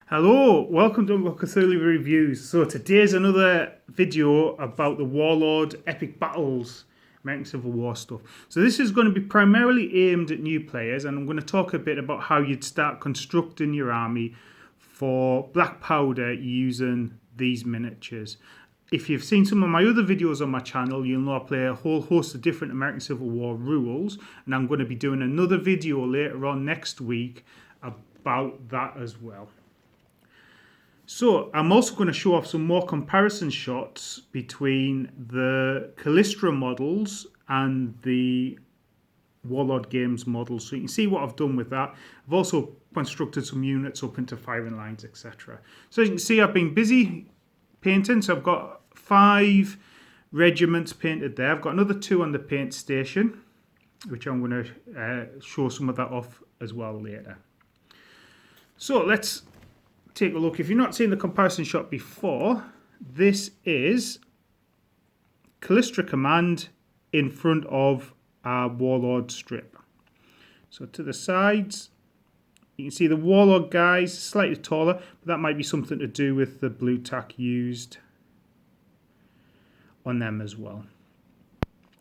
Hello, welcome to Artillery Reviews. So today's another video about the Warlord Epic Battles, American Civil War stuff. So this is going to be primarily aimed at new players, and I'm going to talk a bit about how you'd start constructing your army for black powder using these miniatures. If you've seen some of my other videos on my channel, you'll know I play a whole host of different American Civil War rules, and I'm going to be doing another video later on next week about that as well. So I'm also going to show off some more comparison shots between the Kallistra models and the Warlord Games models. So you can see what I've done with that. I've also constructed some units up into firing lines, etc. So you can see I've been busy painting. So I've got 5 regiments painted there. I've got another 2 on the paint station, which I'm going to show some of that off as well later. So let's take a look. If you've not seen the comparison shot before, this is Kallistra Command in front of our Warlord strip. So to the sides, you can see the Warlord guys slightly taller, but that might be something to do with the blue tack used on them as well.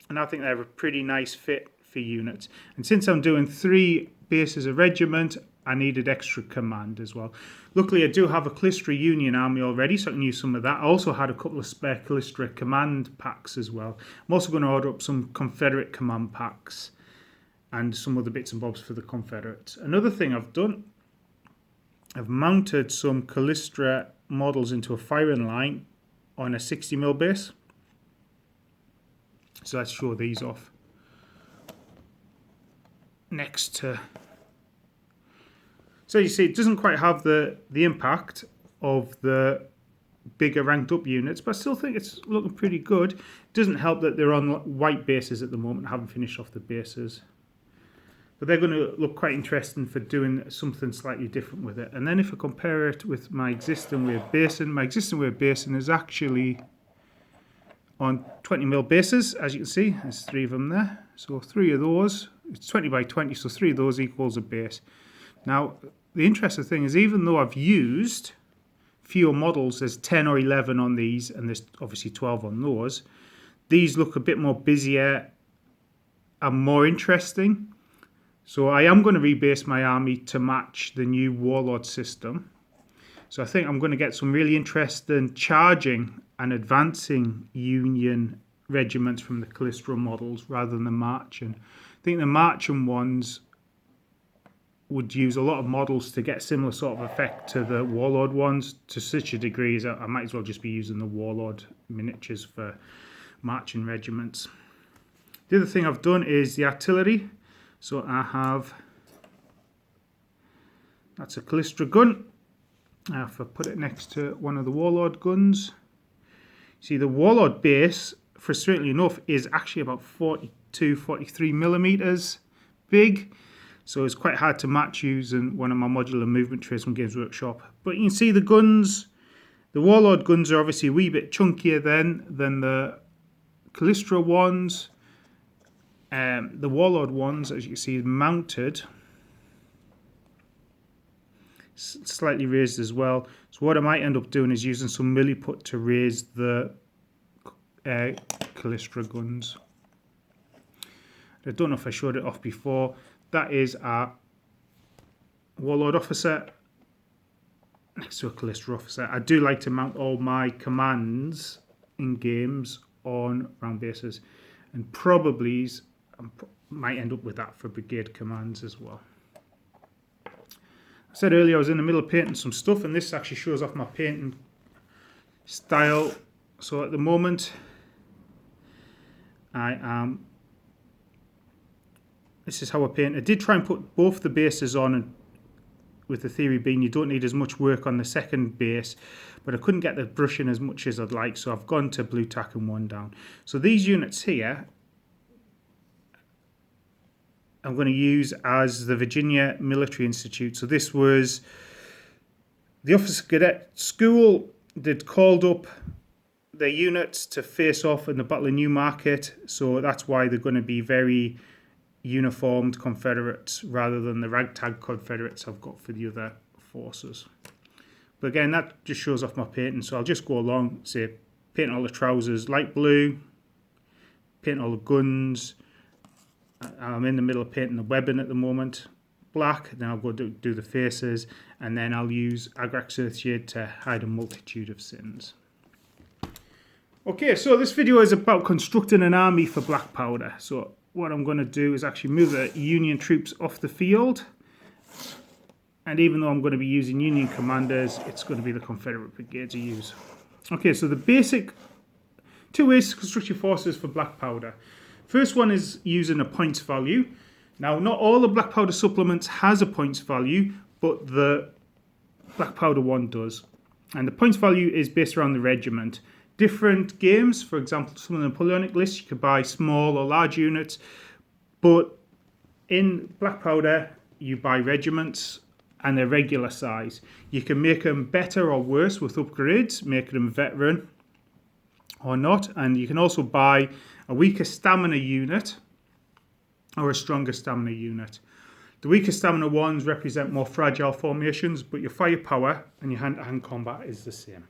And I think they're a pretty nice fit for units. And since I'm doing 3 bases a regiment, I needed extra command as well. Luckily, I do have a Kallistra Union army already, so I can use some of that. I also had a couple of spare Kallistra command packs as well. I'm also going to order up some Confederate command packs and some other bits and bobs for the Confederates. Another thing I've done, I've mounted some Kallistra models into a firing line on a 60mm base. So let's show these off. Next to... So you see, it doesn't quite have the impact of the bigger ranked up units, but I still think it's looking pretty good. It doesn't help that they're on white bases at the moment. I haven't finished off the bases. But they're going to look quite interesting for doing something slightly different with it. And then if I compare it with my existing way of basing, my existing way of basing is actually on 20mm bases, as you can see. There's 3 of them there. So 3 of those, it's 20 by 20, so 3 of those equals a base. Now, the interesting thing is, even though I've used fewer models, there's 10 or 11 on these, and there's obviously 12 on those, these look a bit more busier and more interesting. So I am going to rebase my army to match the new Warlord system. So I think I'm going to get some really interesting charging and advancing Union regiments from the Kallistra models rather than the marching. I think the marching ones would use a lot of models to get similar sort of effect to the Warlord ones, to such a degree as I might as well just be using the Warlord miniatures for marching regiments. The other thing I've done is the artillery. So I have, that's a Kallistra gun. If I put it next to one of the Warlord guns, see the Warlord base, frustratingly enough, is actually about 42-43mm big. So it's quite hard to match using one of my modular movement trays from Games Workshop. But you can see the guns, the Warlord guns are obviously a wee bit chunkier than the Kallistra ones. The Warlord ones, as you can see, is mounted, slightly raised as well. So what I might end up doing is using some milliput to raise the Kallistra guns. I don't know if I showed it off before. That is our Warlord officer next to a Kallistra officer. I do like to mount all my commands in games on round bases, and probably might end up with that for brigade commands as well. I said earlier I was in the middle of painting some stuff, and this actually shows off my painting style. So at the moment this is how I paint. I did try and put both the bases on, and with the theory being you don't need as much work on the second base, but I couldn't get the brushing as much as I'd like, so I've gone to blue tack and 1 down. So these units here I'm going to use as the Virginia Military Institute. So this was the Officer Cadet School. They'd called up their units to face off in the Battle of Newmarket, so that's why they're going to be very uniformed Confederates rather than the ragtag Confederates I've got for the other forces. But again, that just shows off my painting. So I'll just go along, say, paint all the trousers light blue, paint all the guns. I'm in the middle of painting the webbing at the moment, black. Then I'll go do the faces, and then I'll use Agrax Earthshade to hide a multitude of sins. Okay, so this video is about constructing an army for black powder. So what I'm going to do is actually move the Union troops off the field. And even though I'm going to be using Union commanders, it's going to be the Confederate brigades I use. Okay, so the basic 2 ways to construct your forces for black powder. First one is using a points value. Now, not all the black powder supplements has a points value, but the black powder one does. And the points value is based around the regiment. Different games, for example, some of the Napoleonic lists, you could buy small or large units, but in black powder, you buy regiments and they're regular size. You can make them better or worse with upgrades, making them veteran or not, and you can also buy a weaker stamina unit or a stronger stamina unit. The weaker stamina ones represent more fragile formations, but your firepower and your hand-to-hand combat is the same.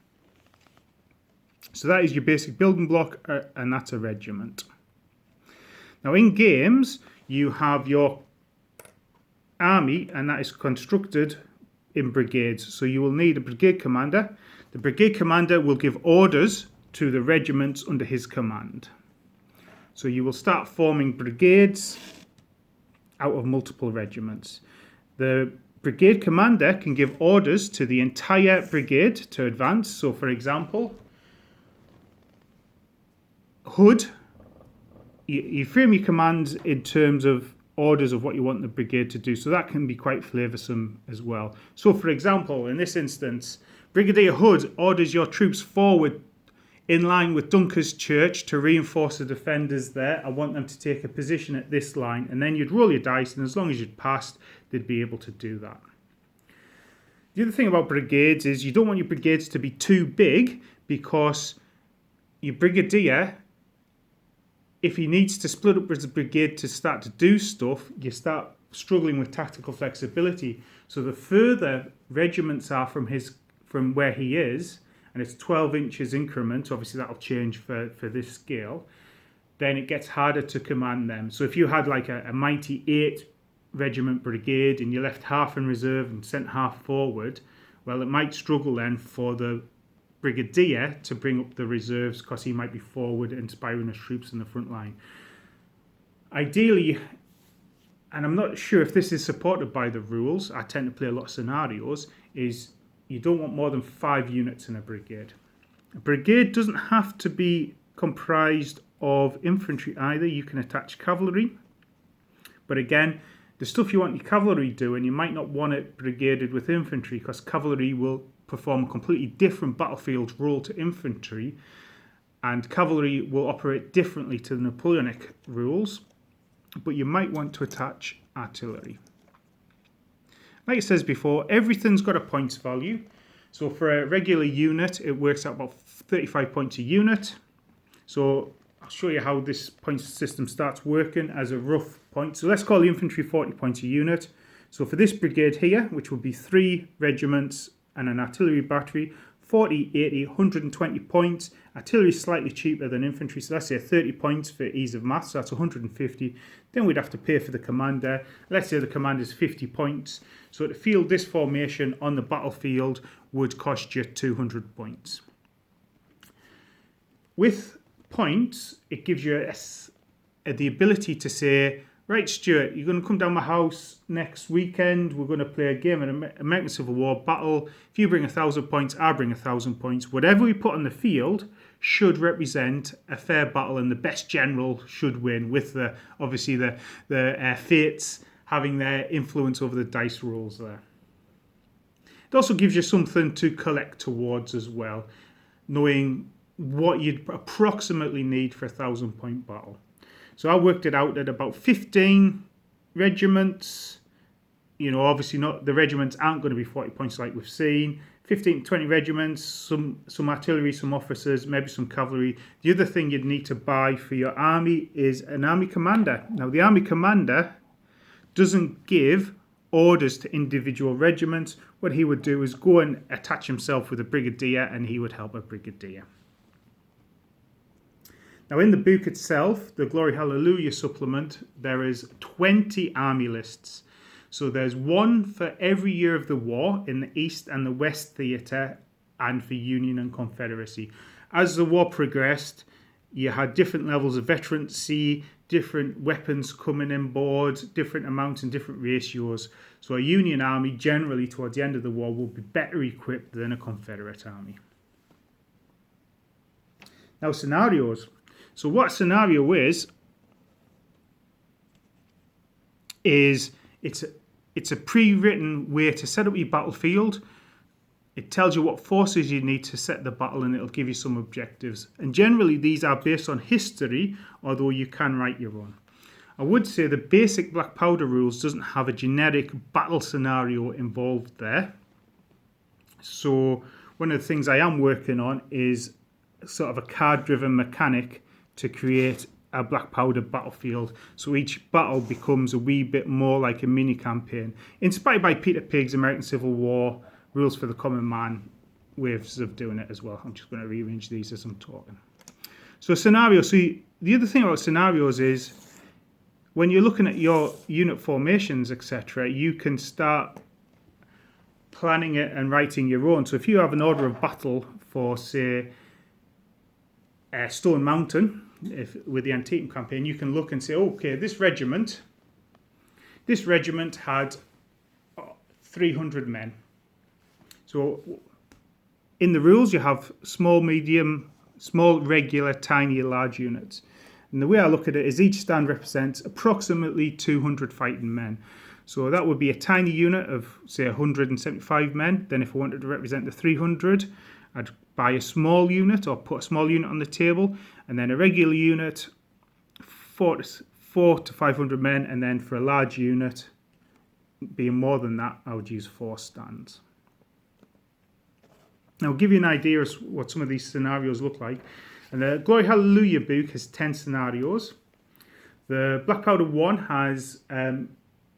So that is your basic building block, and that's a regiment. Now in games, you have your army, and that is constructed in brigades. So you will need a brigade commander. The brigade commander will give orders to the regiments under his command. So you will start forming brigades out of multiple regiments. The brigade commander can give orders to the entire brigade to advance. So for example, Hood, you frame your commands in terms of orders of what you want the brigade to do. So that can be quite flavoursome as well. So for example, in this instance, Brigadier Hood orders your troops forward in line with Dunker's Church to reinforce the defenders there. I want them to take a position at this line, and then you'd roll your dice, and as long as you'd passed, they'd be able to do that. The other thing about brigades is you don't want your brigades to be too big, because your brigadier, if he needs to split up his brigade to start to do stuff, you start struggling with tactical flexibility. So the further regiments are from where he is, and it's 12 inches increment, obviously that'll change for this scale, then it gets harder to command them. So if you had like a mighty 8 regiment brigade and you left half in reserve and sent half forward, well, it might struggle then for the brigadier to bring up the reserves, because he might be forward inspiring his troops in the front line. Ideally, and I'm not sure if this is supported by the rules, I tend to play a lot of scenarios, is you don't want more than 5 units in a brigade. A brigade doesn't have to be comprised of infantry either. You can attach cavalry, but again, the stuff you want your cavalry doing, you might not want it brigaded with infantry, because cavalry will perform a completely different battlefield role to infantry, and cavalry will operate differently to the Napoleonic rules, but you might want to attach artillery. Like it says before, everything's got a points value. So for a regular unit, it works out about 35 points a unit. So I'll show you how this point system starts working as a rough point. So let's call the infantry 40 points a unit. So for this brigade here, which will be 3 regiments and an artillery battery, 40, 80, 120 points. Artillery is slightly cheaper than infantry, so let's say 30 points for ease of maths, so that's 150. Then we'd have to pay for the commander. Let's say the commander is 50 points. So to field this formation on the battlefield would cost you 200 points. With points, it gives you the ability to say, right, Stuart, you're going to come down my house next weekend. We're going to play a game, an American Civil War battle. If you bring 1,000 points, I bring 1,000 points. Whatever we put on the field should represent a fair battle, and the best general should win, with obviously the fates having their influence over the dice rolls there. It also gives you something to collect towards as well, knowing what you'd approximately need for a 1,000-point battle. So I worked it out at about 15 regiments. You know, obviously not the regiments aren't going to be 40 points like we've seen. 15 to 20 regiments, some artillery, some officers, maybe some cavalry. The other thing you'd need to buy for your army is an army commander. Now, the army commander doesn't give orders to individual regiments, what he would do is go and attach himself with a brigadier, and he would help a brigadier. Now in the book itself, the Glory Hallelujah supplement, there is 20 army lists. So there's one for every year of the war in the East and the West theatre and for Union and Confederacy. As the war progressed, you had different levels of veterancy, different weapons coming in board, different amounts and different ratios. So a Union army generally towards the end of the war will be better equipped than a Confederate army. Now scenarios. So what a scenario is it's a pre-written way to set up your battlefield. It tells you what forces you need to set the battle, and it'll give you some objectives. And generally these are based on history, although you can write your own. I would say the basic Black Powder rules doesn't have a generic battle scenario involved there. So one of the things I am working on is sort of a card-driven mechanic to create a Black Powder battlefield. So each battle becomes a wee bit more like a mini campaign. Inspired by Peter Pigg's American Civil War, Rules for the Common Man, ways of doing it as well. I'm just going to rearrange these as I'm talking. So scenario. So the other thing about scenarios is when you're looking at your unit formations, etc., you can start planning it and writing your own. So if you have an order of battle for, say, Stone Mountain, with the Antietam campaign, you can look and say, okay, this regiment had 300 men. So in the rules, you have small, medium, small, regular, tiny, large units. And the way I look at it is each stand represents approximately 200 fighting men. So that would be a tiny unit of, say, 175 men. Then if I wanted to represent the 300, I'd buy a small unit or put a small unit on the table, and then a regular unit, 4 to 500 men, and then for a large unit, being more than that, I would use 4 stands. Now, I'll give you an idea of what some of these scenarios look like. And the Glory Hallelujah book has 10 scenarios. The Black Powder 1 has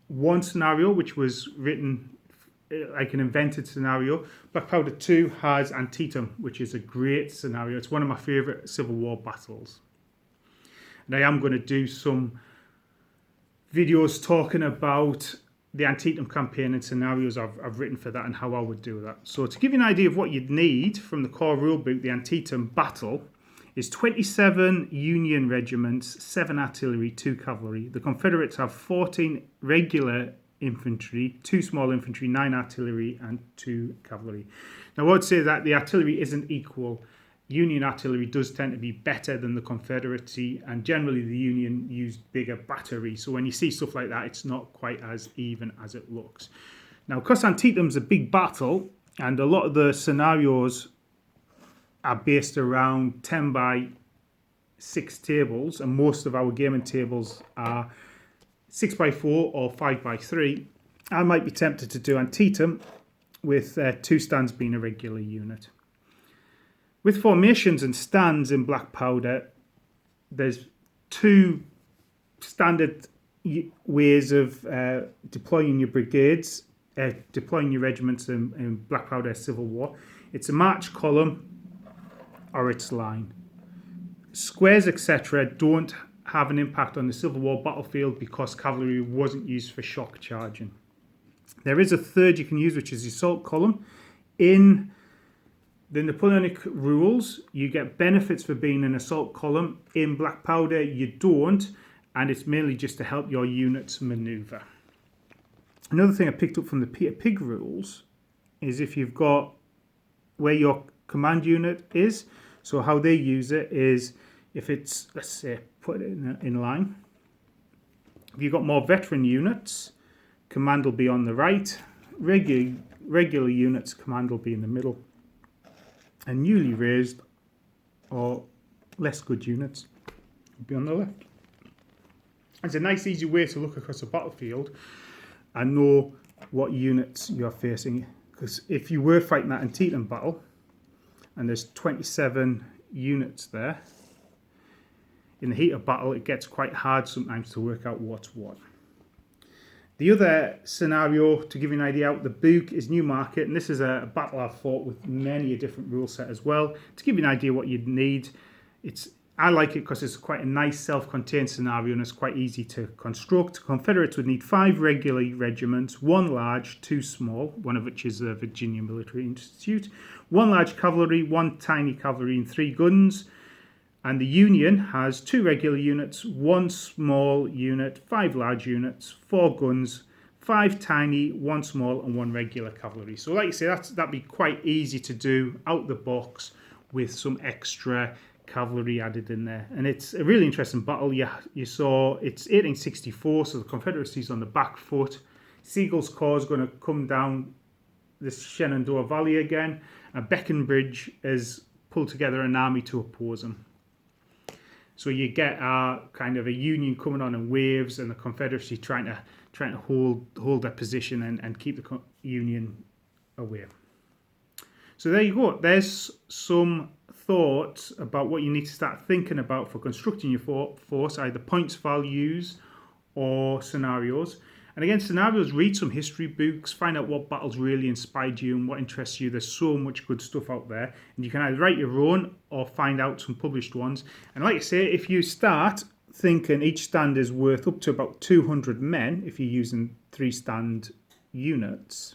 one scenario, which was written like an invented scenario. Black Powder 2 has Antietam, which is a great scenario. It's one of my favourite Civil War battles. And I am going to do some videos talking about the Antietam campaign and scenarios I've written for that and how I would do that. So to give you an idea of what you'd need from the core rulebook, the Antietam battle is 27 Union regiments, 7 artillery, 2 cavalry. The Confederates have 14 regular infantry, 2 small infantry, 9 artillery, and 2 cavalry. Now I would say that the artillery isn't equal. Union artillery does tend to be better than the Confederacy, and generally the Union used bigger batteries. So when you see stuff like that, it's not quite as even as it looks. Now, because Antietam's a big battle, and a lot of the scenarios are based around 10 by 6 tables, and most of our gaming tables are 6 by 4 or 5 by 3, I might be tempted to do Antietam with 2 stands being a regular unit. With formations and stands in Black Powder, there's 2 standard ways of deploying your brigades, deploying your regiments in Black Powder Civil War. It's a march column or it's line. Squares, etc. don't have an impact on the Civil War battlefield because cavalry wasn't used for shock charging. There is a third you can use, which is the assault column. In the Napoleonic rules, you get benefits for being an assault column. In Black Powder, you don't, and it's mainly just to help your units maneuver. Another thing I picked up from the Peter Pigg rules is if you've got where your command unit is, so how they use it is if it's, let's say, put it in line. If you've got more veteran units, command will be on the right. Regular units, command will be in the middle. And newly raised or less good units will be on the left. It's a nice, easy way to look across a battlefield and know what units you're facing. Because if you were fighting that Antietam battle, and there's 27 units there, in the heat of battle, it gets quite hard sometimes to work out what's what. The other scenario, to give you an idea, out the book is Newmarket, and this is a battle I've fought with many a different rule set as well. To give you an idea what you'd need, I like it because it's quite a nice self-contained scenario and it's quite easy to construct. Confederates would need 5 regular regiments, 1 large, 2 small, one of which is the Virginia Military Institute, 1 large cavalry, 1 tiny cavalry and 3 guns. And the Union has 2 regular units, 1 small unit, 5 large units, 4 guns, 5 tiny, 1 small and 1 regular cavalry. So like I say, that'd be quite easy to do out the box with some extra cavalry added in there. And it's a really interesting battle. You saw it's 1864, so the Confederacy's on the back foot. Sigel's Corps is going to come down this Shenandoah Valley again, and Breckinridge has pulled together an army to oppose them. So you get kind of a Union coming on in waves, and the Confederacy trying to hold their position and keep the Union away. So there you go. There's some thoughts about what you need to start thinking about for constructing your force, either points values or scenarios. And again, scenarios, read some history books, find out what battles really inspired you and what interests you. There's so much good stuff out there. And you can either write your own or find out some published ones. And like I say, if you start thinking each stand is worth up to about 200 men, if you're using 3 stand units,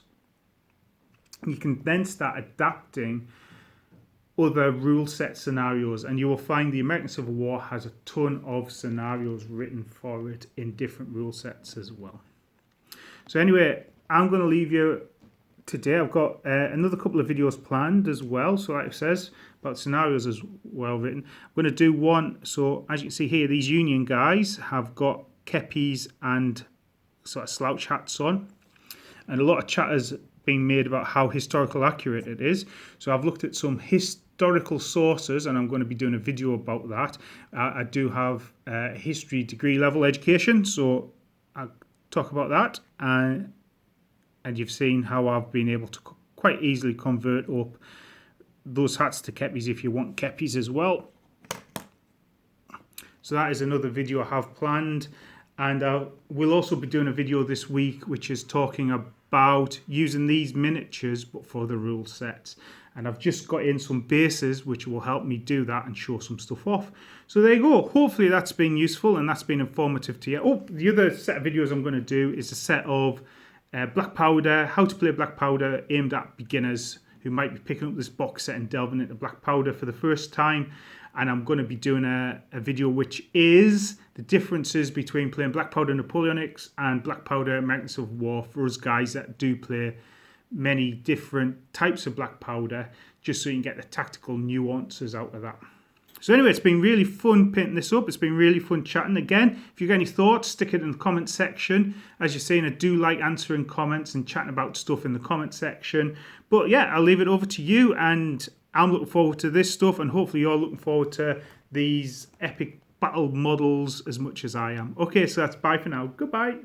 you can then start adapting other rule set scenarios, and you will find the American Civil War has a ton of scenarios written for it in different rule sets as well. So anyway, I'm going to leave you today. I've got another couple of videos planned as well. So like it says, about scenarios as well written. I'm going to do one. So as you can see here, these Union guys have got kepis and sort of slouch hats on. And a lot of chat has been made about how historical accurate it is. So I've looked at some historical sources, and I'm going to be doing a video about that. I do have history degree level education, so I'll talk about that. And you've seen how I've been able to quite easily convert up those hats to kepis if you want kepis as well. So that is another video I have planned. And we'll also be doing a video this week which is talking about using these miniatures but for the rule sets. And I've just got in some bases which will help me do that and show some stuff off. So there you go. Hopefully that's been useful and that's been informative to you. Oh, the other set of videos I'm going to do is a set of black powder, how to play black powder aimed at beginners who might be picking up this box set and delving into black powder for the first time. And I'm going to be doing a video which is the differences between playing black powder Napoleonics and black powder American Civil War for us guys that do play many different types of black powder, just so you can get the tactical nuances out of that. So anyway, it's been really fun painting this up. It's been really fun chatting. Again, if you've got any thoughts, stick it in the comment section. As you're saying, I do like answering comments and chatting about stuff in the comment section. But yeah, I'll leave it over to you, and I'm looking forward to this stuff, and hopefully you're looking forward to these epic battle models as much as I am. Okay, so that's bye for now. Goodbye.